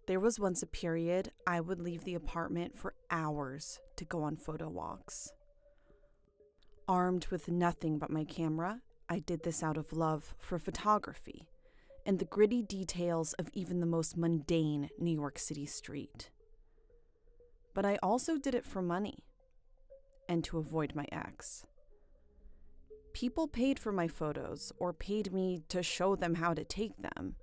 There was once a period I would leave the apartment for hours to go on photo walks. Armed with nothing but my camera, I did this out of love for photography and the gritty details of even the most mundane New York City street. But I also did it for money and to avoid my ex. People paid for my photos or paid me to show them how to take them.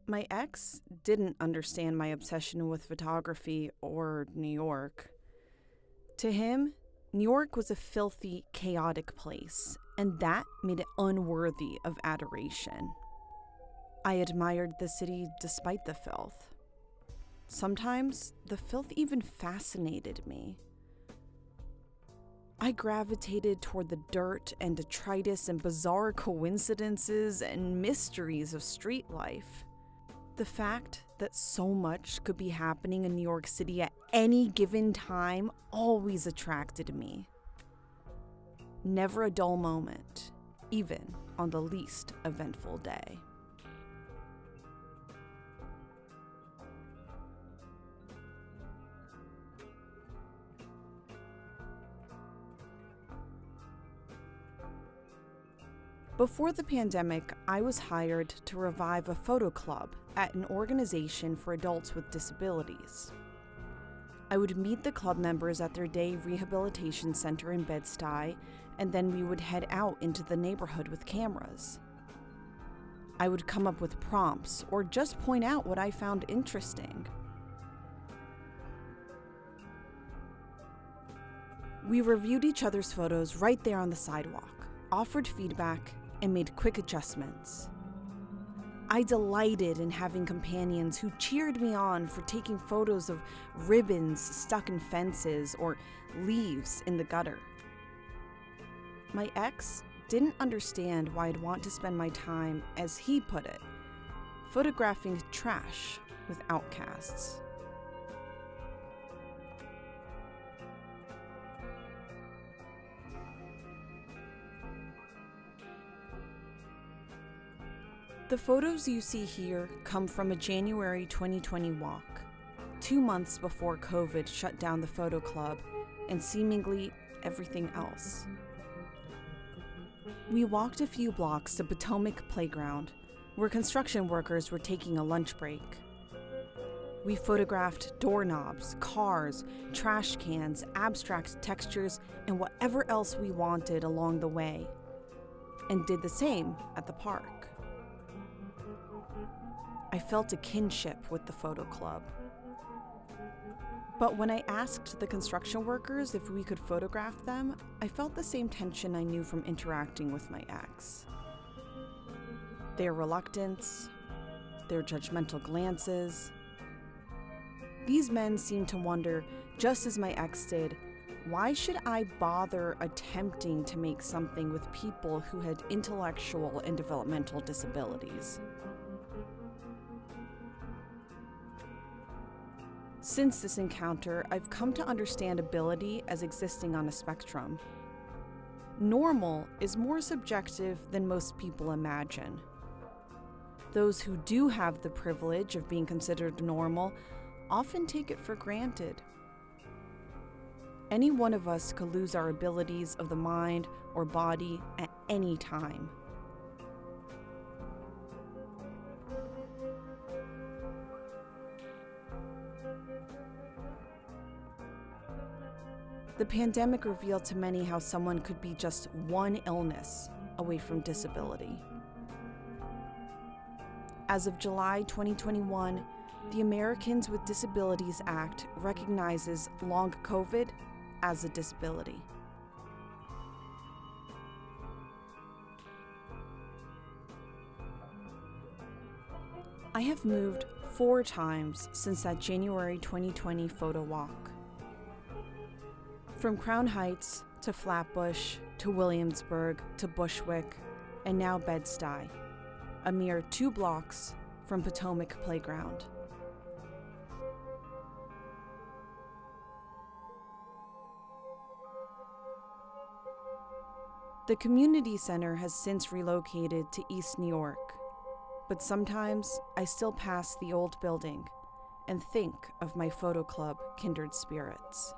My ex didn't understand my obsession with photography or New York. To him, New York was a filthy, chaotic place, and that made it unworthy of adoration. I admired the city despite the filth. Sometimes the filth even fascinated me. I gravitated toward the dirt and detritus and bizarre coincidences and mysteries of street life. The fact that so much could be happening in New York City at any given time always attracted me. Never a dull moment, even on the least eventful day. Before the pandemic, I was hired to revive a photo club at an organization for adults with disabilities. I would meet the club members at their day rehabilitation center in Bed-Stuy, and then we would head out into the neighborhood with cameras. I would come up with prompts or just point out what I found interesting. We reviewed each other's photos right there on the sidewalk, offered feedback, and made quick adjustments. I delighted in having companions who cheered me on for taking photos of ribbons stuck in fences or leaves in the gutter. My ex didn't understand why I'd want to spend my time, as he put it, photographing trash with outcasts. The photos you see here come from a January 2020 walk, 2 months before COVID shut down the photo club and seemingly everything else. We walked a few blocks to Potomac Playground, where construction workers were taking a lunch break. We photographed doorknobs, cars, trash cans, abstract textures, and whatever else we wanted along the way, and did the same at the park. I felt a kinship with the photo club. But when I asked the construction workers if we could photograph them, I felt the same tension I knew from interacting with my ex. Their reluctance, their judgmental glances. These men seemed to wonder, just as my ex did, why should I bother attempting to make something with people who had intellectual and developmental disabilities? Since this encounter, I've come to understand ability as existing on a spectrum. Normal is more subjective than most people imagine. Those who do have the privilege of being considered normal often take it for granted. Any one of us could lose our abilities of the mind or body at any time. The pandemic revealed to many how someone could be just one illness away from disability. As of July 2021, the Americans with Disabilities Act recognizes long COVID as a disability. I have moved 4 times since that January 2020 photo walk. From Crown Heights to Flatbush to Williamsburg to Bushwick and now Bed-Stuy, a mere 2 blocks from Potomac Playground. The community center has since relocated to East New York, but sometimes I still pass the old building and think of my photo club kindred spirits.